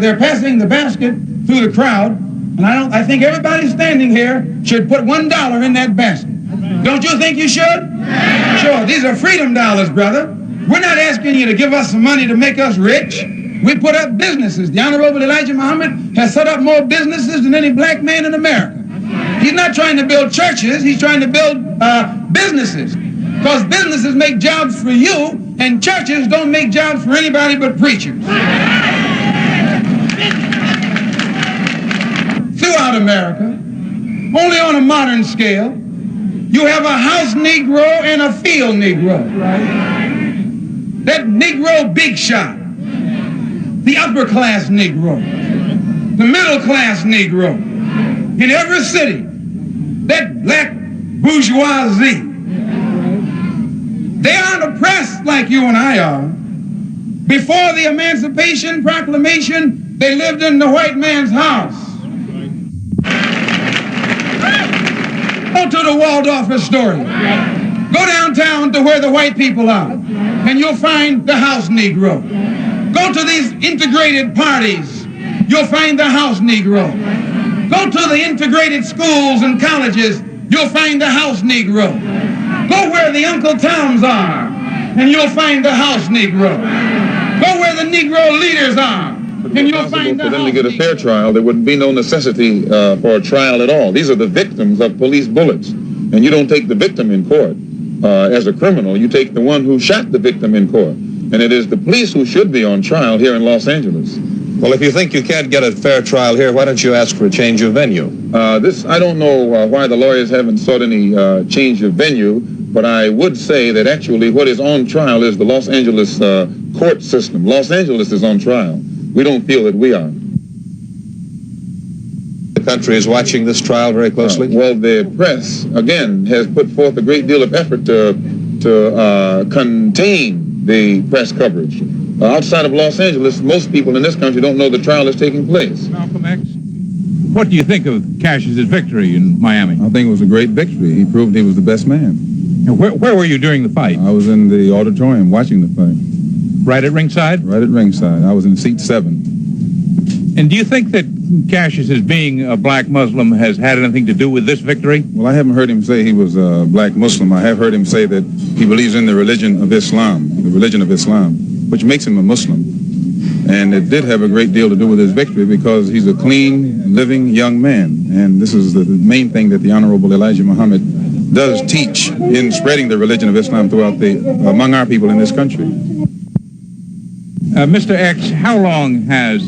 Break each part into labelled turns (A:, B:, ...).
A: They're passing the basket through the crowd, and I think everybody standing here should put $1 in that basket. Don't you think you should? Sure, these are freedom dollars, brother. We're not asking you to give us some money to make us rich. We put up businesses. The Honorable Elijah Muhammad has set up more businesses than any black man in America. He's not trying to build churches, he's trying to build businesses. Because businesses make jobs for you, and churches don't make jobs for anybody but preachers. Throughout America, only on a modern scale, you have a house Negro and a field Negro. That Negro big shot, the upper class Negro, the middle class Negro, in every city, that black bourgeoisie. They aren't oppressed like you and I are. Before the Emancipation Proclamation, they lived in the white man's house. Go to the Waldorf Astoria. Go downtown to where the white people are, and you'll find the house Negro. Go to these integrated parties, you'll find the house Negro. Go to the integrated schools and colleges, you'll find the house Negro. Go where the Uncle Toms are, and you'll find the house Negro. Go where the Negro leaders are, and you'll find the house Negro. For them to get a fair trial, there would be no necessity for a trial at all. These are the victims of police bullets, and you don't take the victim in court as a criminal. You take the one who shot the victim in court, and it is the police who should be on trial here in Los Angeles.
B: Well, if you think you can't get a fair trial here, why don't you ask for a change of venue?
A: I don't know why the lawyers haven't sought any change of venue, but I would say that actually what is on trial is the Los Angeles court system. Los Angeles is on trial. We don't feel that we are.
B: The country is watching this trial very closely?
A: Well, the press, again, has put forth a great deal of effort to contain the press coverage. Outside of Los Angeles, most people in this country don't know the trial is taking place.
C: Malcolm X, what do you think of Cassius's victory in Miami?
D: I think it was a great victory. He proved he was the best man.
C: Now, where were you during the fight?
D: I was in the auditorium watching the fight.
C: Right at ringside?
D: Right at ringside. I was in seat 7.
C: And do you think that Cassius, being a black Muslim, has had anything to do with this victory?
D: Well, I haven't heard him say he was a black Muslim. I have heard him say that he believes in the religion of Islam, which makes him a Muslim. And it did have a great deal to do with his victory because he's a clean, living young man. And this is the main thing that the Honorable Elijah Muhammad does teach in spreading the religion of Islam throughout among our people in this country.
C: Mr. X, how long has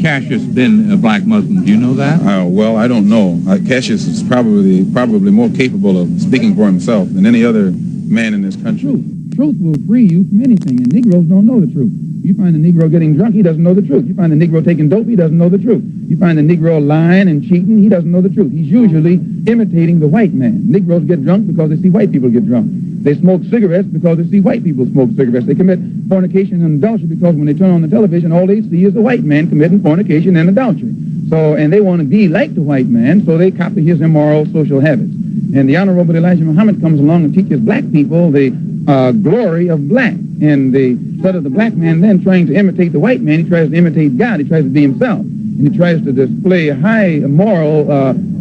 C: Cassius been a black Muslim? Do you know that?
D: Well, I don't know. Cassius is probably more capable of speaking for himself than any other man in this country.
E: Truth will free you from anything, and Negroes don't know the truth. You find a Negro getting drunk, he doesn't know the truth. You find a Negro taking dope, he doesn't know the truth. You find a Negro lying and cheating, he doesn't know the truth. He's usually imitating the white man. Negroes get drunk because they see white people get drunk. They smoke cigarettes because they see white people smoke cigarettes. They commit fornication and adultery because when they turn on the television, all they see is the white man committing fornication and adultery. And they want to be like the white man, so they copy his immoral social habits. And the Honorable Elijah Muhammad comes along and teaches black people the glory of black. And instead of the black man then trying to imitate the white man, he tries to imitate God. He tries to be himself. And he tries to display high moral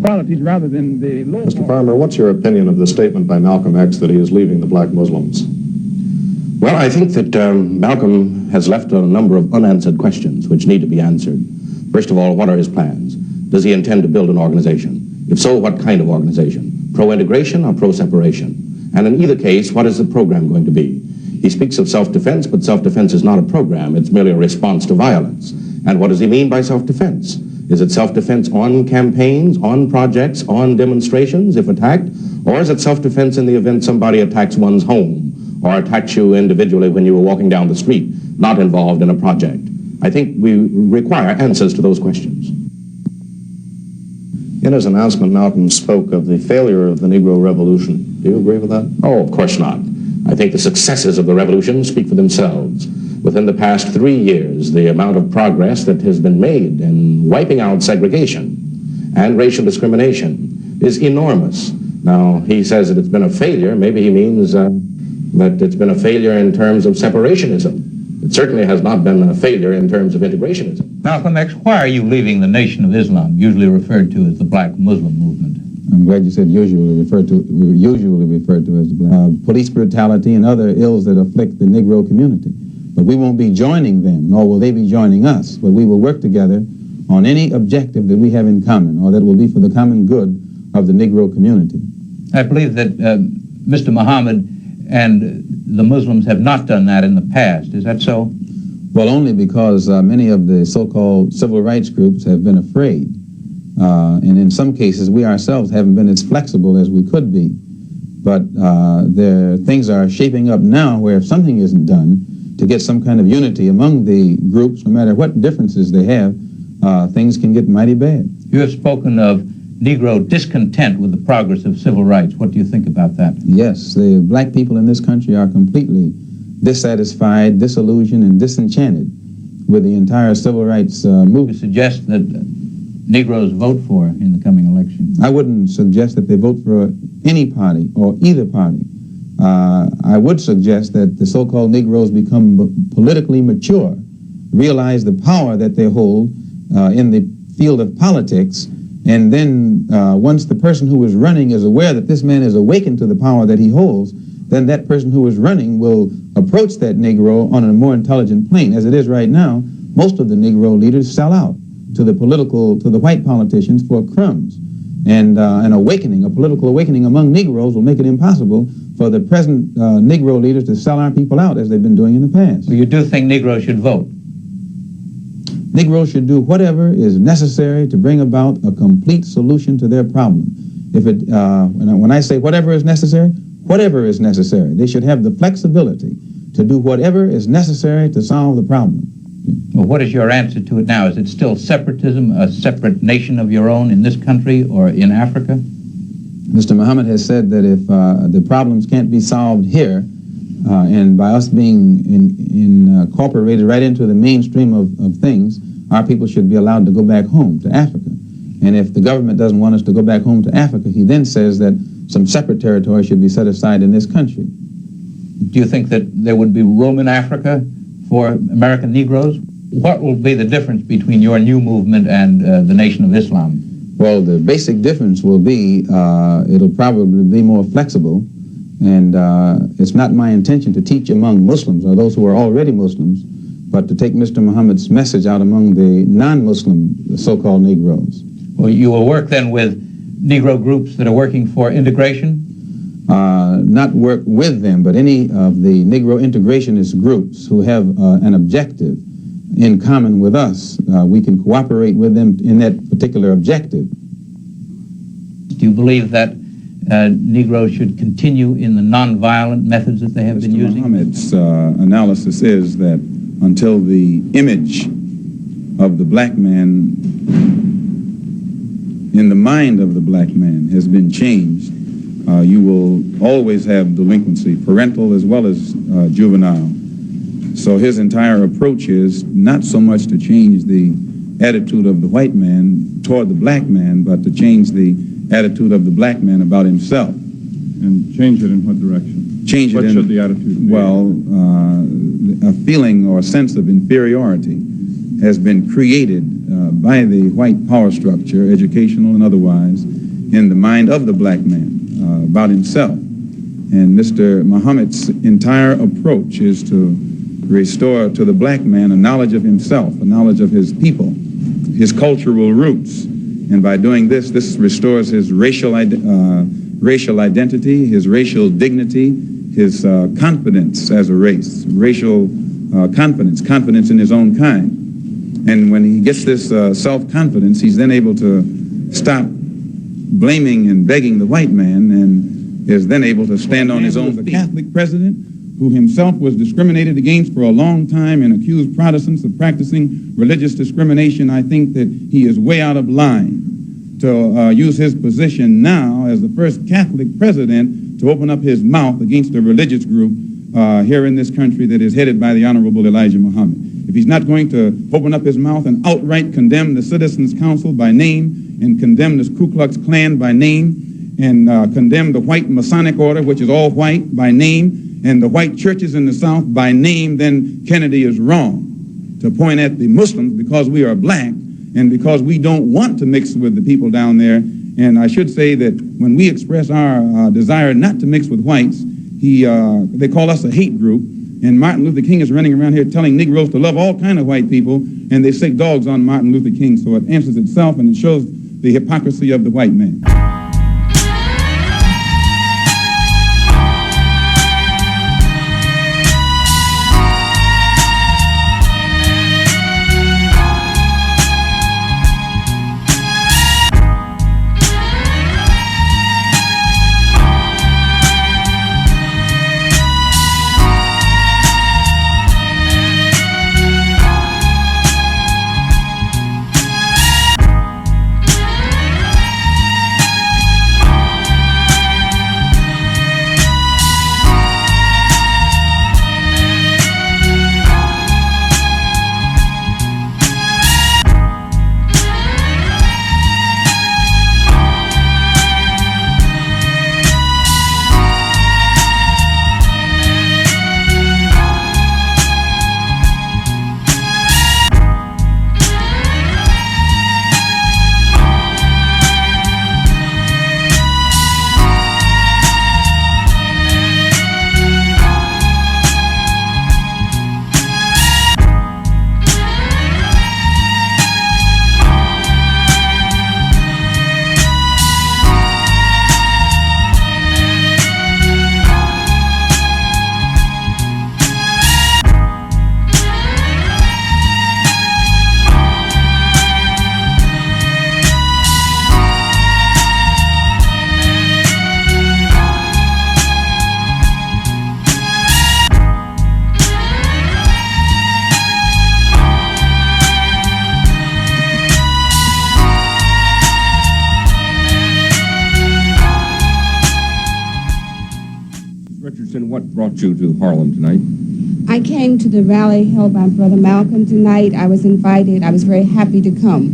E: qualities rather than the low.
F: Mr. Farmer, what's your opinion of the statement by Malcolm X that he is leaving the black Muslims?
G: Well, I think that Malcolm has left a number of unanswered questions which need to be answered. First of all, what are his plans? Does he intend to build an organization? If so, what kind of organization? Pro-integration or pro-separation? And in either case, what is the program going to be? He speaks of self-defense, but self-defense is not a program. It's merely a response to violence. And what does he mean by self-defense? Is it self-defense on campaigns, on projects, on demonstrations if attacked? Or is it self-defense in the event somebody attacks one's home or attacks you individually when you were walking down the street, not involved in a project? I think we require answers to those questions.
F: In his announcement, Malcolm spoke of the failure of the Negro Revolution. Do you agree with that?
G: Oh, of course not. I think the successes of the revolution speak for themselves. Within the past 3 years, the amount of progress that has been made in wiping out segregation and racial discrimination is enormous. Now, he says that it's been a failure. Maybe he means that it's been a failure in terms of separationism. It certainly has not been a failure in terms of integrationism.
C: Malcolm X, why are you leaving the Nation of Islam, usually referred to as the Black Muslim movement?
E: I'm glad you said usually referred to as the black. Police brutality and other ills that afflict the Negro community. But we won't be joining them, nor will they be joining us, but we will work together on any objective that we have in common, or that will be for the common good of the Negro community.
C: I believe that Mr. Muhammad and the Muslims have not done that in the past. Is that so?
E: Well, only because many of the so-called civil rights groups have been afraid. And in some cases, we ourselves haven't been as flexible as we could be. But things are shaping up now where if something isn't done to get some kind of unity among the groups, no matter what differences they have, things can get mighty bad.
C: You have spoken of Negro discontent with the progress of civil rights. What do you think about that?
E: Yes, the black people in this country are completely dissatisfied, disillusioned, and disenchanted with the entire civil rights movement.
C: You suggest that Negroes vote for in the coming election?
E: I wouldn't suggest that they vote for any party or either party. I would suggest that the so-called Negroes become politically mature, realize the power that they hold in the field of politics, and then once the person who is running is aware that this man is awakened to the power that he holds, then that person who is running will approach that Negro on a more intelligent plane. As it is right now, most of the Negro leaders sell out to the white politicians for crumbs. And an awakening, a political awakening among Negroes will make it impossible for the present Negro leaders to sell our people out as they've been doing in the past.
C: Well, you do think Negroes should vote?
E: Negroes should do whatever is necessary to bring about a complete solution to their problem. When I say whatever is necessary, they should have the flexibility to do whatever is necessary to solve the problem.
C: Well, what is your answer to it now? Is it still separatism, a separate nation of your own in this country or in Africa?
E: Mr. Muhammad has said that if the problems can't be solved here, and by us being incorporated right into the mainstream of things, our people should be allowed to go back home to Africa. And if the government doesn't want us to go back home to Africa, he then says that some separate territory should be set aside in this country.
C: Do you think that there would be room in Africa for American Negroes? What will be the difference between your new movement and the Nation of Islam?
E: Well, the basic difference will be it'll probably be more flexible, and it's not my intention to teach among Muslims or those who are already Muslims, but to take Mr. Muhammad's message out among the non-Muslim so-called Negroes.
C: Well, you will work then with Negro groups that are working for integration?
E: Not work with them, but any of the Negro integrationist groups who have an objective in common with us. We can cooperate with them in that particular objective.
C: Do you believe that Negroes should continue in the nonviolent methods that they have been using?
D: Muhammad's analysis is that until the image of the black man in the mind of the black man has been changed, you will always have delinquency, parental as well as juvenile. So his entire approach is not so much to change the attitude of the white man toward the black man, but to change the attitude of the black man about himself.
H: And change it in what direction?
D: change it.
H: What should the attitude be?
D: Well, a feeling or a sense of inferiority has been created by the white power structure, educational and otherwise, in the mind of the black man about himself. And Mr. Muhammad's entire approach is to restore to the black man a knowledge of himself, a knowledge of his people, his cultural roots. And by doing this, this restores his racial identity, his racial dignity, his confidence as a race, racial confidence in his own kind. And when he gets this self-confidence, he's then able to stop blaming and begging the white man, and is then able to stand on his own feet. A Catholic president who himself was discriminated against for a long time and accused Protestants of practicing religious discrimination, I think that he is way out of line to use his position now as the first Catholic president to open up his mouth against a religious group here in this country that is headed by the Honorable Elijah Muhammad. If he's not going to open up his mouth and outright condemn the Citizens Council by name and condemn the Ku Klux Klan by name and condemn the white Masonic order, which is all white, by name, and the white churches in the South by name, then Kennedy is wrong to point at the Muslims because we are black and because we don't want to mix with the people down there. And I should say that when we express our desire not to mix with whites, they call us a hate group. And Martin Luther King is running around here telling Negroes to love all kind of white people, and they sick dogs on Martin Luther King. So it answers itself, and it shows the hypocrisy of the white man.
I: What brought you to Harlem tonight?
J: I came to the rally held by Brother Malcom tonight. I was invited. I was very happy to come.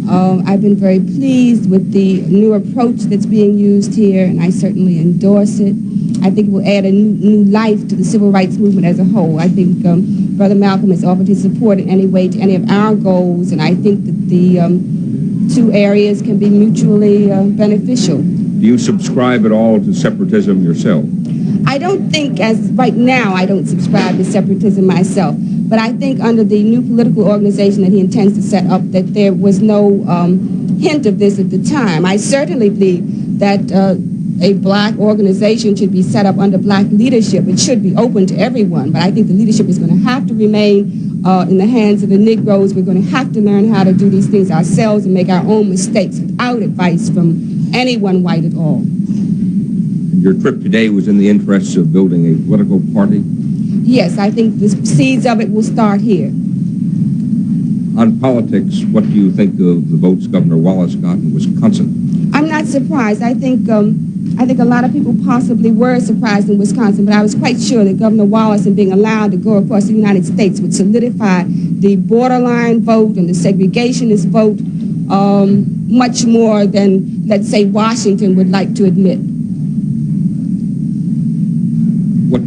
J: I've been very pleased with the new approach that's being used here, and I certainly endorse it. I think it will add a new life to the civil rights movement as a whole. I think Brother Malcom has offered his support in any way to any of our goals, and I think that the two areas can be mutually beneficial.
I: Do you subscribe at all to separatism yourself?
J: I don't think, as right now, I don't subscribe to separatism myself, but I think under the new political organization that he intends to set up that there was no hint of this at the time. I certainly believe that a black organization should be set up under black leadership. It should be open to everyone, but I think the leadership is going to have to remain in the hands of the Negroes. We're going to have to learn how to do these things ourselves and make our own mistakes without advice from anyone white at all.
I: Your trip today was in the interests of building a political party?
J: Yes, I think the seeds of it will start here.
I: On politics, what do you think of the votes Governor Wallace got in Wisconsin?
J: I'm not surprised. I think a lot of people possibly were surprised in Wisconsin, but I was quite sure that Governor Wallace, in being allowed to go across the United States, would solidify the borderline vote and the segregationist vote much more than, let's say, Washington would like to admit.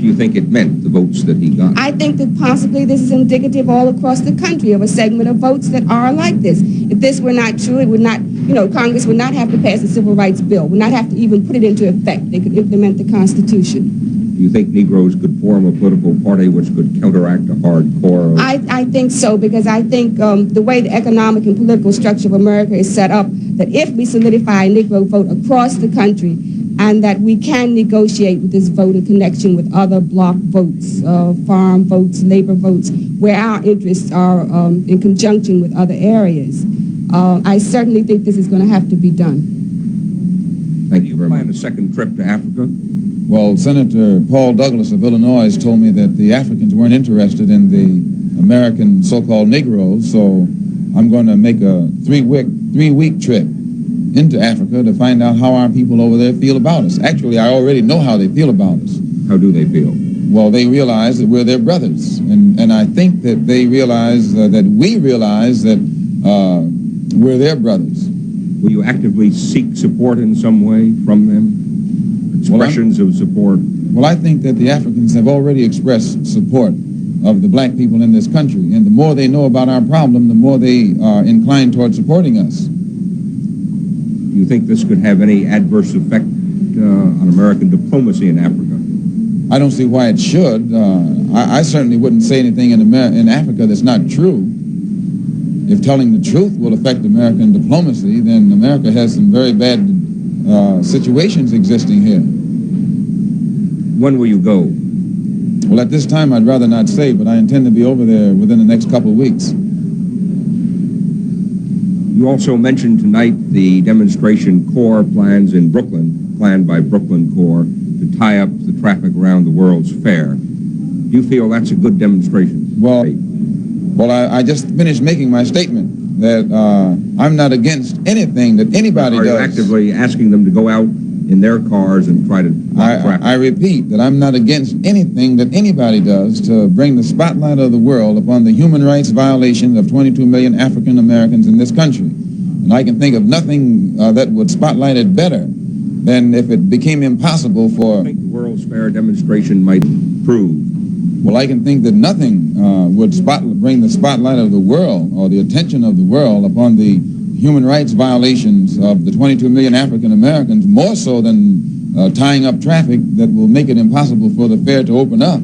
I: do you think it meant, the votes that he got?
J: I think that possibly this is indicative all across the country of a segment of votes that are like this. If this were not true, it would not, Congress would not have to pass a civil rights bill, would not have to even put it into effect. They could implement the Constitution.
I: Do you think Negroes could form a political party which could counteract a hardcore?
J: I think so, because I think the way the economic and political structure of America is set up, that if we solidify a Negro vote across the country, and that we can negotiate with this vote in connection with other block votes, farm votes, labor votes, where our interests are in conjunction with other areas. I certainly think this is going to have to be done.
I: Thank you very much. Plan a second trip to Africa?
D: Well, Senator Paul Douglas of Illinois told me that the Africans weren't interested in the American so-called Negroes, so I'm going to make a three-week trip into Africa to find out how our people over there feel about us. Actually, I already know how they feel about us.
I: How do they feel?
D: Well, they realize that we're their brothers, and I think that they realize that we realize that we're their brothers.
I: Will you actively seek support in some way from them? Expressions of support?
D: Well, I think that the Africans have already expressed support of the black people in this country, and the more they know about our problem, the more they are inclined toward supporting us.
I: Do you think this could have any adverse effect on American diplomacy in Africa?
D: I don't see why it should. I certainly wouldn't say anything in Africa that's not true. If telling the truth will affect American diplomacy, then America has some very bad situations existing here.
I: When will you go?
D: Well, at this time, I'd rather not say, but I intend to be over there within the next couple of weeks.
I: You also mentioned tonight the demonstration Corps plans in Brooklyn, planned by Brooklyn Corps, to tie up the traffic around the World's Fair. Do you feel that's a good demonstration?
D: Well, I just finished making my statement that I'm not against anything that anybody does.
I: Are you actively asking them to go out in their cars and try to block traffic?
D: I repeat that I'm not against anything that anybody does to bring the spotlight of the world upon the human rights violations of 22 million African Americans in this country. And I can think of nothing that would spotlight it better than if it became impossible for...
I: I think the World's Fair demonstration might prove.
D: Well, I can think that nothing would bring the spotlight of the world or the attention of the world upon the human rights violations of the 22 million African Americans more so than tying up traffic that will make it impossible for the fair to open up.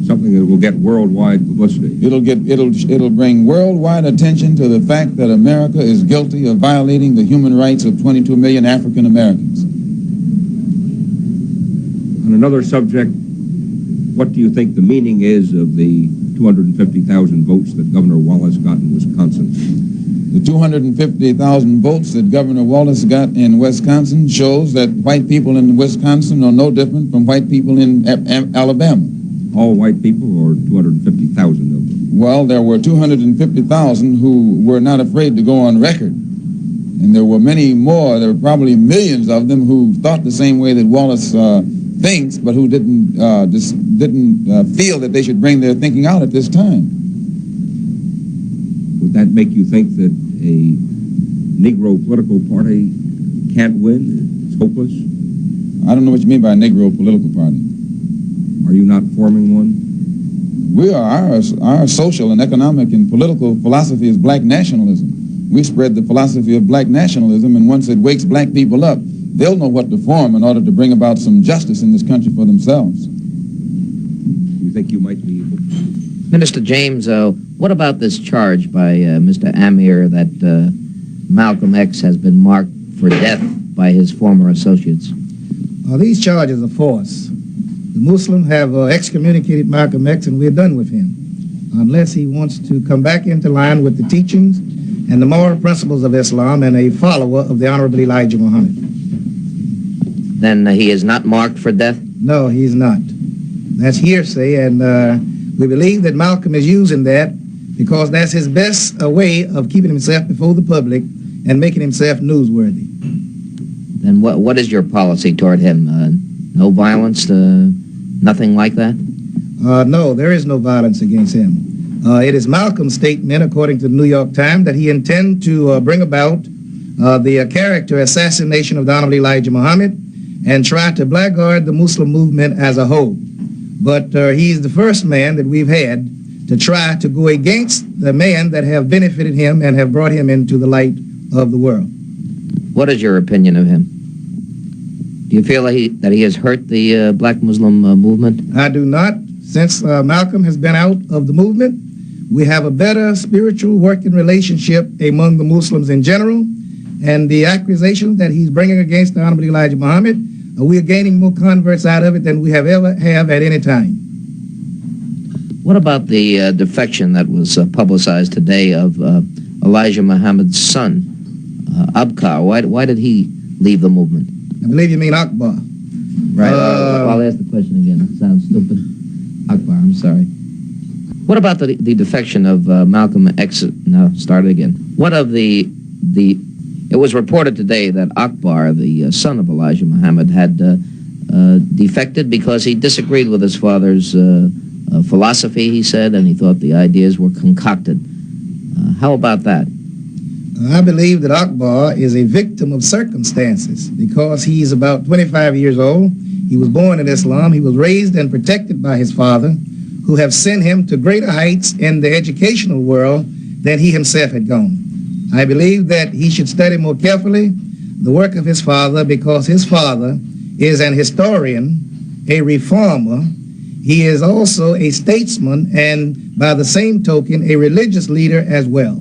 I: Something that will get worldwide publicity.
D: It'll bring worldwide attention to the fact that America is guilty of violating the human rights of 22 million African Americans.
I: On another subject, what do you think the meaning is of the 250,000 votes that Governor Wallace got in Wisconsin?
D: The 250,000 votes that Governor Wallace got in Wisconsin shows that white people in Wisconsin are no different from white people in Alabama.
I: All white people, or 250,000 of them?
D: Well, there were 250,000 who were not afraid to go on record. And there were many more, there were probably millions of them who thought the same way that Wallace thinks, but who didn't feel that they should bring their thinking out at this time.
I: Would that make you think that a Negro political party can't win? It's hopeless?
D: I don't know what you mean by a Negro political party.
I: Are you not forming one?
D: We are. Our social and economic and political philosophy is black nationalism. We spread the philosophy of black nationalism, and once it wakes black people up, they'll know what to form in order to bring about some justice in this country for themselves.
I: You think you might be able to?
H: Minister James, what about this charge by Mr. Amir that Malcolm X has been marked for death by his former associates?
K: These charges are false. The Muslims have excommunicated Malcolm X, and we're done with him, unless he wants to come back into line with the teachings and the moral principles of Islam and a follower of the Honorable Elijah Muhammad.
H: Then he is not marked for death?
K: No, he's not. That's hearsay, and we believe that Malcolm is using that because that's his best way of keeping himself before the public and making himself newsworthy.
H: Then what is your policy toward him? No violence, nothing like that?
K: No, there is no violence against him. It is Malcolm's statement, according to the New York Times, that he intends to bring about the character assassination of the Honorable Elijah Muhammad, and try to blackguard the Muslim movement as a whole. But he's the first man that we've had to try to go against the man that have benefited him and have brought him into the light of the world.
H: What is your opinion of him? Do you feel that he has hurt the black Muslim movement?
K: I do not. Since Malcolm has been out of the movement, we have a better spiritual working relationship among the Muslims in general, and the accusations that he's bringing against the Honorable Elijah Muhammad, we are gaining more converts out of it than we have ever have at any time.
H: What about the defection that was publicized today of Elijah Muhammad's son, Abkar? Why did he leave the movement?
K: I believe you mean Akbar.
H: Right. I'll ask the question again. It sounds stupid. Akbar, I'm sorry. What about the defection of Malcolm X? No, start it again. What of the? It was reported today that Akbar, the son of Elijah Muhammad, had defected because he disagreed with his father's philosophy, he said, and he thought the ideas were concocted. How about that?
K: I believe that Akbar is a victim of circumstances because he's about 25 years old. He was born in Islam. He was raised and protected by his father, who have sent him to greater heights in the educational world than he himself had gone. I believe that he should study more carefully the work of his father because his father is an historian, a reformer. He is also a statesman and, by the same token, a religious leader as well.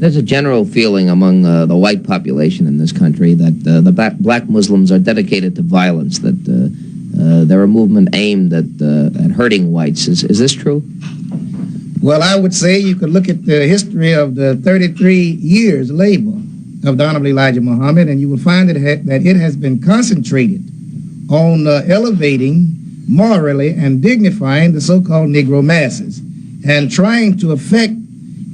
H: There's a general feeling among the white population in this country that the black Muslims are dedicated to violence, that they're a movement aimed at hurting whites. Is this true?
K: Well, I would say you could look at the history of the 33 years labor of the Honorable Elijah Muhammad, and you will find that it has been concentrated on elevating morally and dignifying the so-called Negro masses and trying to effect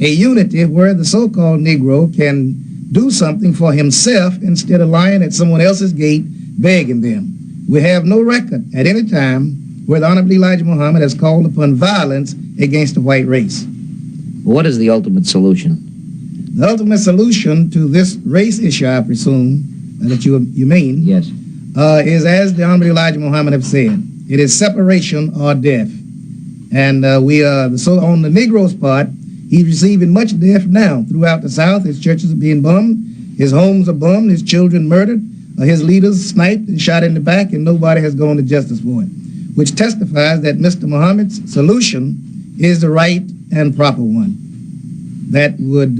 K: a unity where the so-called Negro can do something for himself instead of lying at someone else's gate begging them. We have no record at any time where the Honorable Elijah Muhammad has called upon violence against the white race.
H: What is the ultimate solution?
K: The ultimate solution to this race issue, I presume, that you mean,
H: yes,
K: is as the Honorable Elijah Muhammad have said, it is separation or death. And so on the Negro's part, he's receiving much death now throughout the South. His churches are being bummed, his homes are bummed, his children murdered, his leaders sniped and shot in the back, and nobody has gone to justice for it, which testifies that Mr. Muhammad's solution is the right and proper one. That would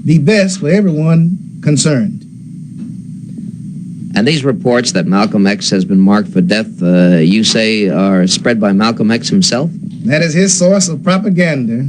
K: be best for everyone concerned.
H: And these reports that Malcolm X has been marked for death, you say are spread by Malcolm X himself?
K: That is his source of propaganda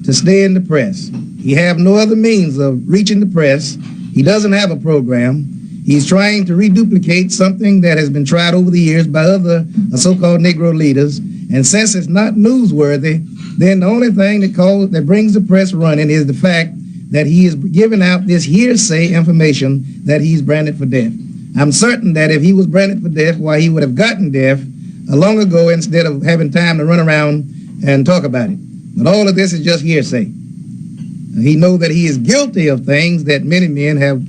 K: to stay in the press. He have no other means of reaching the press. He doesn't have a program. He's trying to reduplicate something that has been tried over the years by other so-called Negro leaders. And since it's not newsworthy, then the only thing that brings the press running is the fact that he is giving out this hearsay information that he's branded for death. I'm certain that if he was branded for death, why he would have gotten death long ago instead of having time to run around and talk about it. But all of this is just hearsay. He knows that he is guilty of things that many men have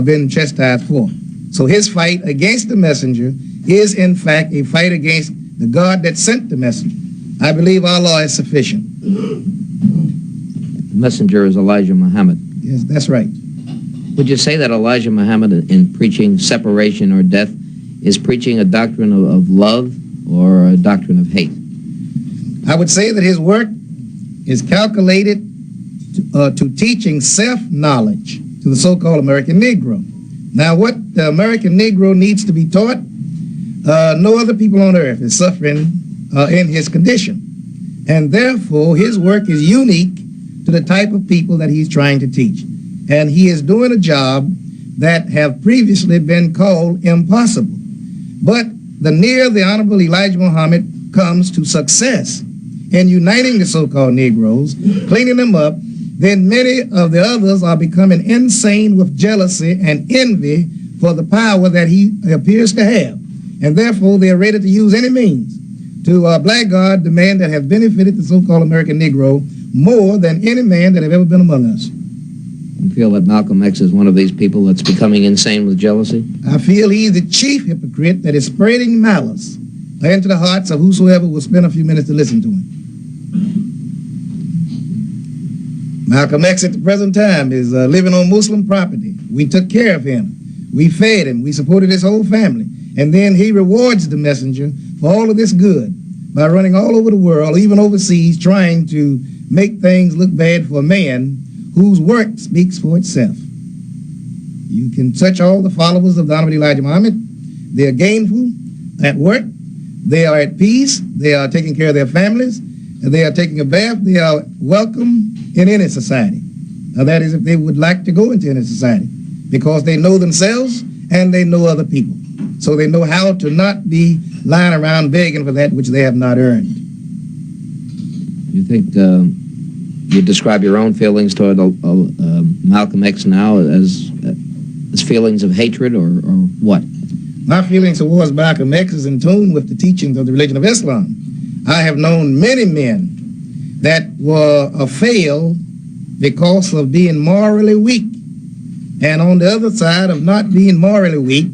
K: been chastised for. So his fight against the messenger is in fact a fight against the God that sent the messenger. I believe our law is sufficient.
H: The messenger is Elijah Muhammad.
K: Yes, that's right.
H: Would you say that Elijah Muhammad, in preaching separation or death, is preaching a doctrine of love or a doctrine of hate?
K: I would say that his work is calculated to teaching self-knowledge to the so-called American Negro. Now, what the American Negro needs to be taught, no other people on earth is suffering in his condition. And therefore, his work is unique to the type of people that he's trying to teach. And he is doing a job that have previously been called impossible. But the nearer the Honorable Elijah Muhammad comes to success in uniting the so-called Negroes, cleaning them up, then many of the others are becoming insane with jealousy and envy for the power that he appears to have. And therefore, they are ready to use any means to blackguard the man that has benefited the so-called American Negro more than any man that have ever been among us.
H: You feel that Malcolm X is one of these people that's becoming insane with jealousy?
K: I feel he's the chief hypocrite that is spreading malice into the hearts of whosoever will spend a few minutes to listen to him. Malcolm X at the present time is living on Muslim property. We took care of him. We fed him. We supported his whole family. And then he rewards the messenger for all of this good by running all over the world, even overseas, trying to make things look bad for a man whose work speaks for itself. You can touch all the followers of the Honorable Elijah Muhammad. They are gainful at work. They are at peace. They are taking care of their families. They are taking a bath. They are welcome in any society. Now, that is if they would like to go into any society, because they know themselves and they know other people. So they know how to not be lying around begging for that which they have not earned.
H: You think you describe your own feelings toward Malcolm X now as feelings of hatred or what?
K: My feelings towards Malcolm X is in tune with the teachings of the religion of Islam. I have known many men that were failed because of being morally weak, and on the other side of not being morally weak,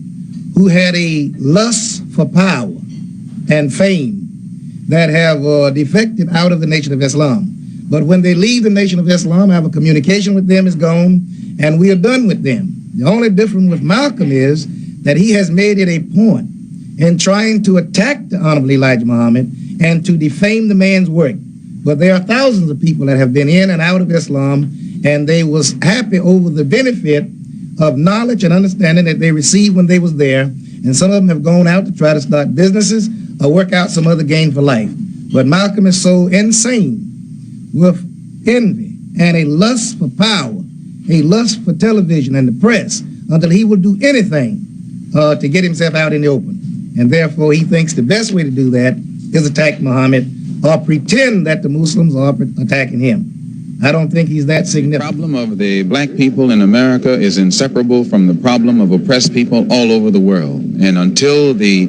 K: who had a lust for power and fame that have defected out of the nation of Islam. But when they leave the nation of Islam, our communication with them is gone, and we are done with them. The only difference with Malcolm is that he has made it a point in trying to attack the Honorable Elijah Muhammad and to defame the man's work. But there are thousands of people that have been in and out of Islam, and they was happy over the benefit of knowledge and understanding that they received when they was there, and some of them have gone out to try to start businesses or work out some other gain for life. But Malcolm is so insane with envy and a lust for power, a lust for television and the press, until he will do anything to get himself out in the open. And therefore he thinks the best way to do that is attack Muhammad or pretend that the Muslims are attacking him. I don't think he's that significant.
D: The problem of the black people in America is inseparable from the problem of oppressed people all over the world. And until the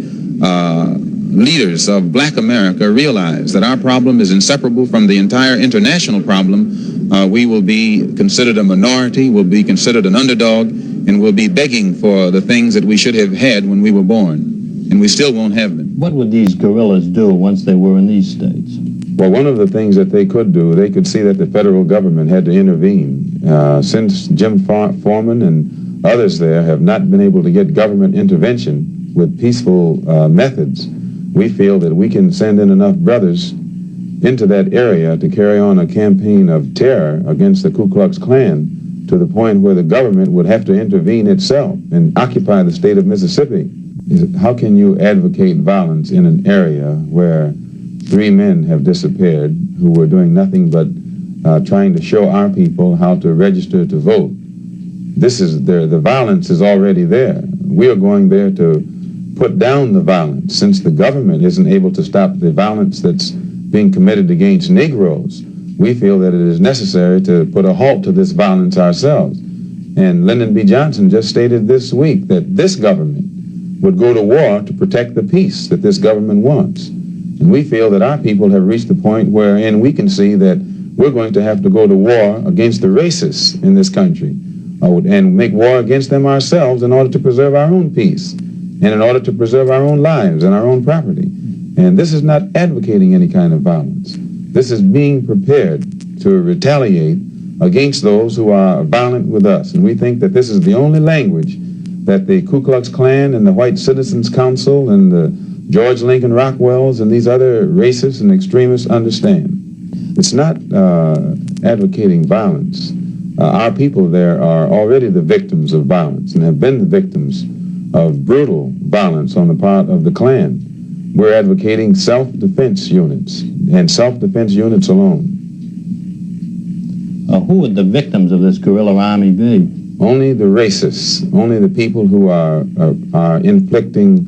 D: leaders of black America realize that our problem is inseparable from the entire international problem, we will be considered a minority, will be considered an underdog, and will be begging for the things that we should have had when we were born. And we still won't have them.
L: What would these guerrillas do once they were in these states?
M: Well, one of the things that they could do, they could see that the federal government had to intervene. Since Jim Foreman and others there have not been able to get government intervention with peaceful methods, we feel that we can send in enough brothers into that area to carry on a campaign of terror against the Ku Klux Klan to the point where the government would have to intervene itself and occupy the state of Mississippi. How can you advocate violence in an area where 3 men have disappeared who were doing nothing but trying to show our people how to register to vote? The violence is already there. We are going there to put down the violence. Since the government isn't able to stop the violence that's being committed against Negroes, we feel that it is necessary to put a halt to this violence ourselves. And Lyndon B. Johnson just stated this week that this government would go to war to protect the peace that this government wants. And we feel that our people have reached the point wherein we can see that we're going to have to go to war against the racists in this country and make war against them ourselves in order to preserve our own peace and in order to preserve our own lives and our own property. And this is not advocating any kind of violence. This is being prepared to retaliate against those who are violent with us. And we think that this is the only language that the Ku Klux Klan and the White Citizens Council and the George Lincoln Rockwells and these other racists and extremists understand. It's not advocating violence. Our people there are already the victims of violence and have been the victims of brutal violence on the part of the Klan. We're advocating self-defense units and self-defense units alone.
L: Who would the victims of this guerrilla army be?
M: Only the racists, only the people who are inflicting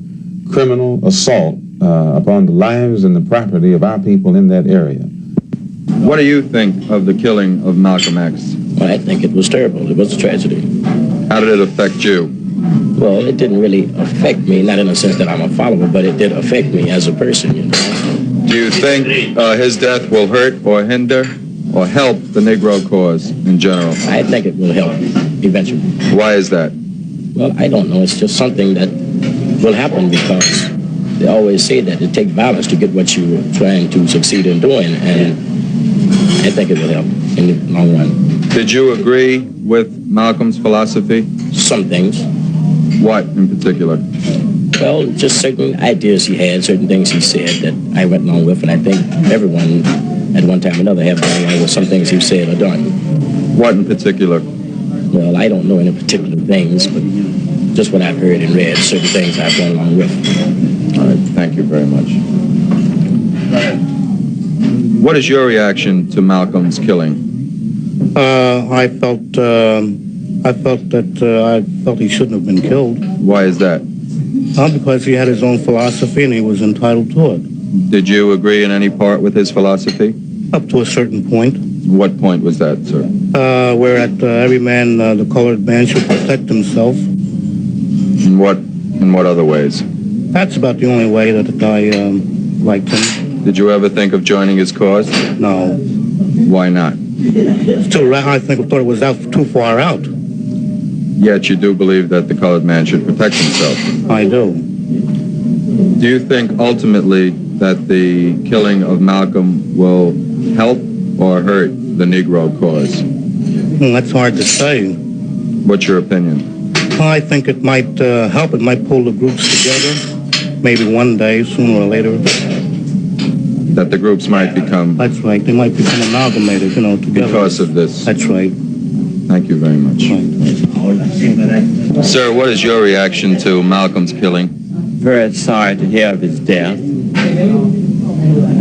M: criminal assault upon the lives and the property of our people in that area.
N: What do you think of the killing of Malcolm X?
F: Well, I think it was terrible. It was a tragedy.
N: How did it affect you?
F: Well, it didn't really affect me, not in the sense that I'm a follower, but it did affect me as a person, you know.
N: Do you think his death will hurt or hinder or help the Negro cause in general?
O: I think it will help eventually.
N: Why is that?
O: Well, I don't know. It's just something that will happen because they always say that it takes violence to get what you're trying to succeed in doing, and I think it will help in the long run.
N: Did you agree with Malcolm's philosophy?
O: Some things.
N: What in particular?
O: Well, just certain ideas he had, certain things he said that I went along with, and I think everyone at one time or another have gone along with some things he said or done.
N: What in particular?
O: Well, I don't know any particular things, but just what I've heard and read, certain things I've gone along with.
N: All right, thank you very much. What is your reaction to Malcolm's killing?
G: I felt he shouldn't have been killed.
N: Why is that?
G: Because he had his own philosophy and he was entitled to it.
N: Did you agree in any part with his philosophy?
G: Up to a certain point.
N: What point was that, sir?
G: Where every man, the colored man, should protect himself.
N: In what other ways?
G: That's about the only way that I liked him.
N: Did you ever think of joining his cause?
G: No.
N: Why not?
G: Still, I thought it was too far out.
N: Yet you do believe that the colored man should protect himself.
G: I do.
N: Do you think ultimately that the killing of Malcolm will help or hurt the Negro cause?
G: That's hard to say.
N: What's your opinion?
G: I think it might help. It might pull the groups together. Maybe one day, sooner or later.
N: That the groups might become...
G: That's right. They might become amalgamated, together.
N: Because of this.
G: That's right.
N: Thank you very much.
G: Right.
N: Sir, what is your reaction to Malcolm's killing?
L: Very sorry to hear of his death.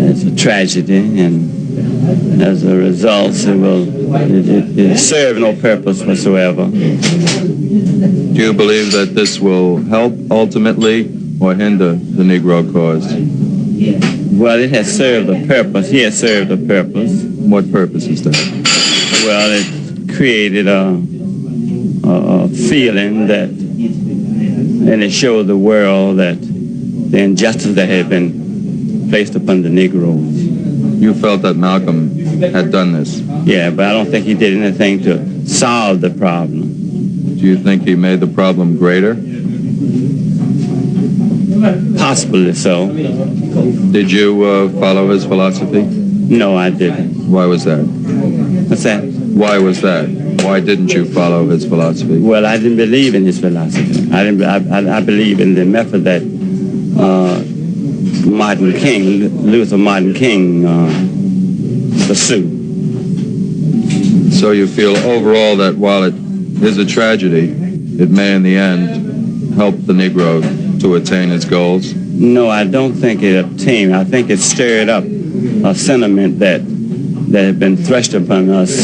L: It's a tragedy, and as a result, it served no purpose whatsoever.
N: Do you believe that this will help ultimately or hinder the Negro cause?
L: Well, it has served a purpose. He has served a purpose.
N: What purpose is that?
L: Well, it created a feeling that, and it showed the world that the injustice that had been placed upon the Negroes.
N: You felt that Malcolm had done this?
L: Yeah, but I don't think he did anything to solve the problem.
N: Do you think he made the problem greater?
L: Possibly so.
N: Did you follow his philosophy?
L: No, I didn't.
N: Why was that?
L: What's that?
N: Why was that? Why didn't you follow his philosophy?
L: Well, I didn't believe in his philosophy. I believe in the method that Luther Martin King pursued.
N: So you feel overall that while it is a tragedy, it may in the end help the Negro to attain its goals?
L: No, I don't think it obtained. I think it stirred up a sentiment that had been thrust upon us.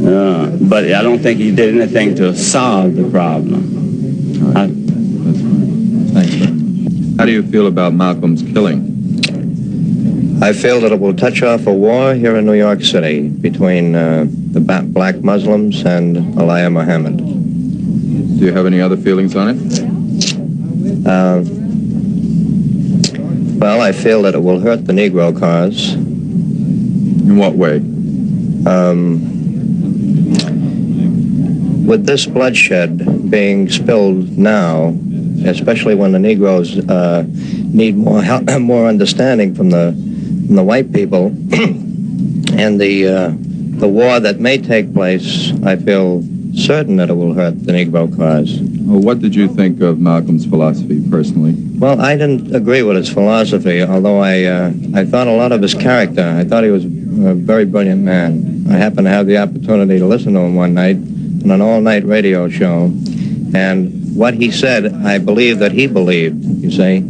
L: But I don't think he did anything to solve the problem.
N: Right. That's fine. Thanks very much. How do you feel about Malcolm's killing?
F: I feel that it will touch off a war here in New York City between the black Muslims and Elijah Muhammad.
N: Do you have any other feelings on it?
F: Well, I feel that it will hurt the Negro cause.
N: In what way?
F: With this bloodshed being spilled now, especially when the Negroes need more help, more understanding from the white people, and the war that may take place, I feel certain that it will hurt the Negro cause.
N: Well, what did you think of Malcolm's philosophy personally?
F: Well, I didn't agree with his philosophy, although I thought a lot of his character. I thought he was a very brilliant man. I happened to have the opportunity to listen to him one night on an all-night radio show, and what he said, I believe that he believed, you see.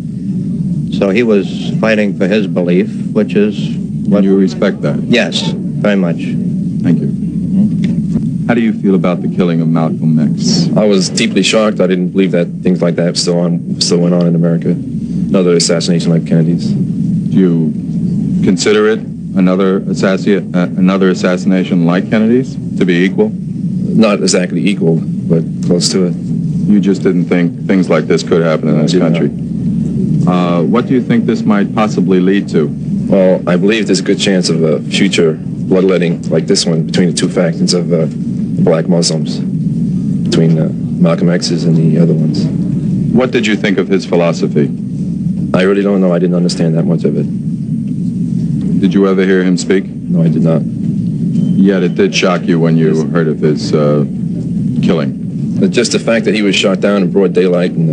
F: So he was fighting for his belief, which is what...
N: You respect that?
F: Yes, very much.
N: Thank you. How do you feel about the killing of Malcolm X?
P: I was deeply shocked. I didn't believe that things like that still went on in America. Another assassination like Kennedy's.
N: Do you consider it another assassination like Kennedy's to be equal?
P: Not exactly equal, but close to it.
N: You just didn't think things like this could happen in this country. What do you think this might possibly lead to?
P: Well, I believe there's a good chance of a future bloodletting like this one between the two factions of black Muslims, between Malcolm X's and the other ones.
N: What did you think of his philosophy?
P: I really don't know. I didn't understand that much of it.
N: Did you ever hear him speak?
P: No, I did not.
N: Yet it did shock you when you heard of his killing.
P: Just the fact that he was shot down in broad daylight in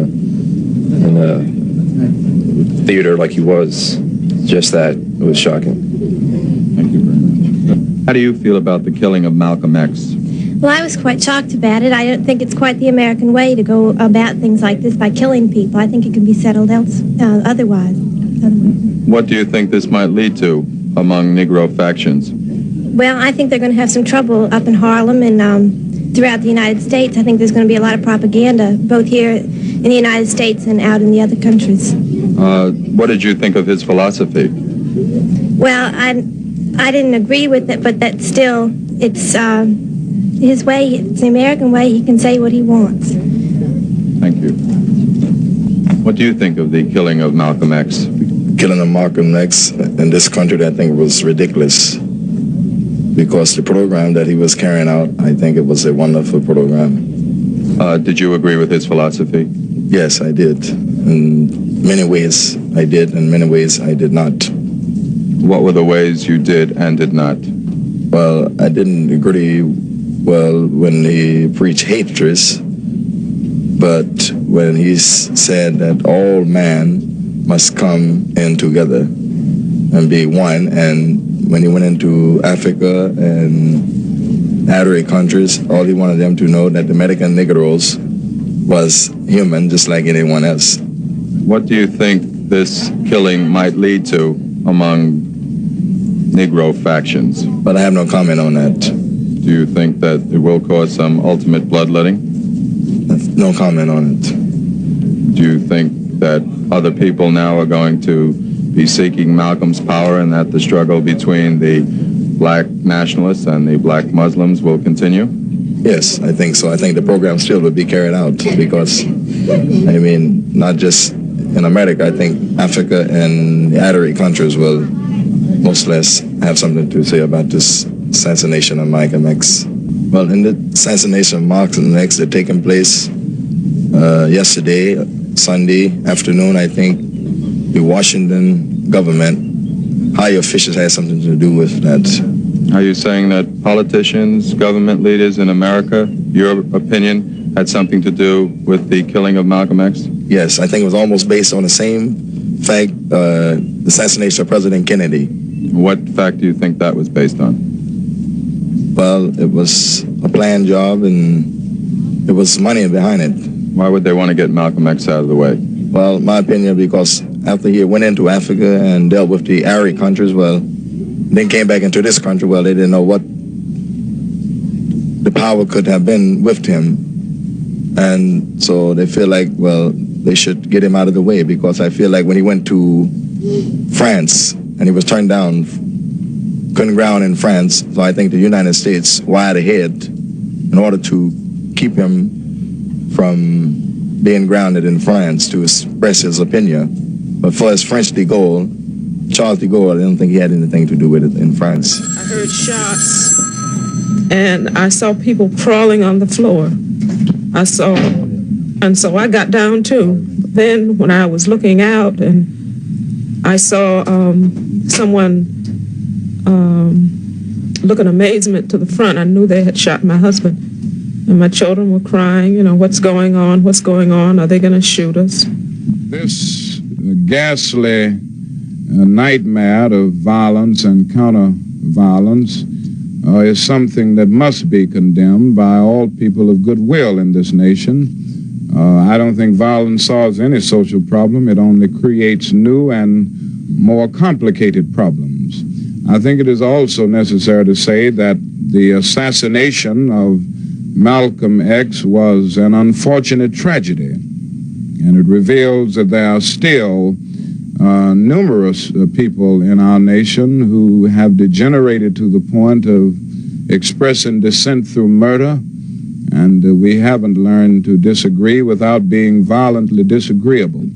P: a theater like he was, just that, it was shocking.
N: Thank you very much. How do you feel about the killing of Malcolm X?
Q: Well, I was quite shocked about it. I don't think it's quite the American way to go about things like this by killing people. I think it can be settled otherwise.
N: What do you think this might lead to among Negro factions?
Q: Well, I think they're going to have some trouble up in Harlem and throughout the United States. I think there's going to be a lot of propaganda, both here in the United States and out in the other countries.
N: What did you think of his philosophy?
Q: Well, I didn't agree with it, but that still, it's his way, it's the American way. He can say what he wants.
N: Thank you. What do you think of the killing of Malcolm X?
R: Killing of Malcolm X in this country, I think, was ridiculous. Because the program that he was carrying out, I think it was a wonderful program.
N: Did you agree with his philosophy?
R: Yes, I did. In many ways, I did. In many ways, I did not.
N: What were the ways you did and did not?
R: Well, I didn't agree when he preached hatred, but when he said that all man must come in together and be one, and when he went into Africa and Arab countries, all he wanted them to know that the American Negroes was human just like anyone else.
N: What do you think this killing might lead to among Negro factions?
R: But I have no comment on that.
N: Do you think that it will cause some ultimate bloodletting?
R: No comment on it.
N: Do you think that other people now are going to be seeking Malcolm's power and that the struggle between the black nationalists and the black Muslims will continue?
R: Yes, I think so. I think the program still will be carried out because, I mean, not just in America, I think Africa and the Arab countries will most or less have something to say about this assassination of Malcolm X. Well, in the assassination of Malcolm X that taking place yesterday, Sunday afternoon, I think the Washington government, high officials had something to do with that.
N: Are you saying that politicians, government leaders in America, your opinion, had something to do with the killing of Malcolm X?
R: Yes, I think it was almost based on the same fact, the assassination of President Kennedy.
N: What fact do you think that was based on?
R: Well, it was a planned job and there was money behind it.
N: Why would they want to get Malcolm X out of the way?
R: Well, my opinion, because after he went into Africa and dealt with the Arab countries, well, then came back into this country, well, they didn't know what the power could have been with him. And so they feel like, well, they should get him out of the way, because I feel like when he went to France and he was turned down, couldn't ground in France, so I think the United States wired ahead in order to keep him from being grounded in France to express his opinion. But for his French de Gaulle, Charles de Gaulle, I don't think he had anything to do with it in France.
S: I heard shots, and I saw people crawling on the floor. And so I got down too. Then when I was looking out and I saw someone look in amazement to the front, I knew they had shot my husband. And my children were crying, you know, what's going on? What's going on? Are they going to shoot us?
T: This ghastly nightmare of violence and counter-violence is something that must be condemned by all people of goodwill in this nation. I don't think violence solves any social problem. It only creates new and more complicated problems. I think it is also necessary to say that the assassination of Malcolm X was an unfortunate tragedy, and it reveals that there are still numerous people in our nation who have degenerated to the point of expressing dissent through murder, and we haven't learned to disagree without being violently disagreeable.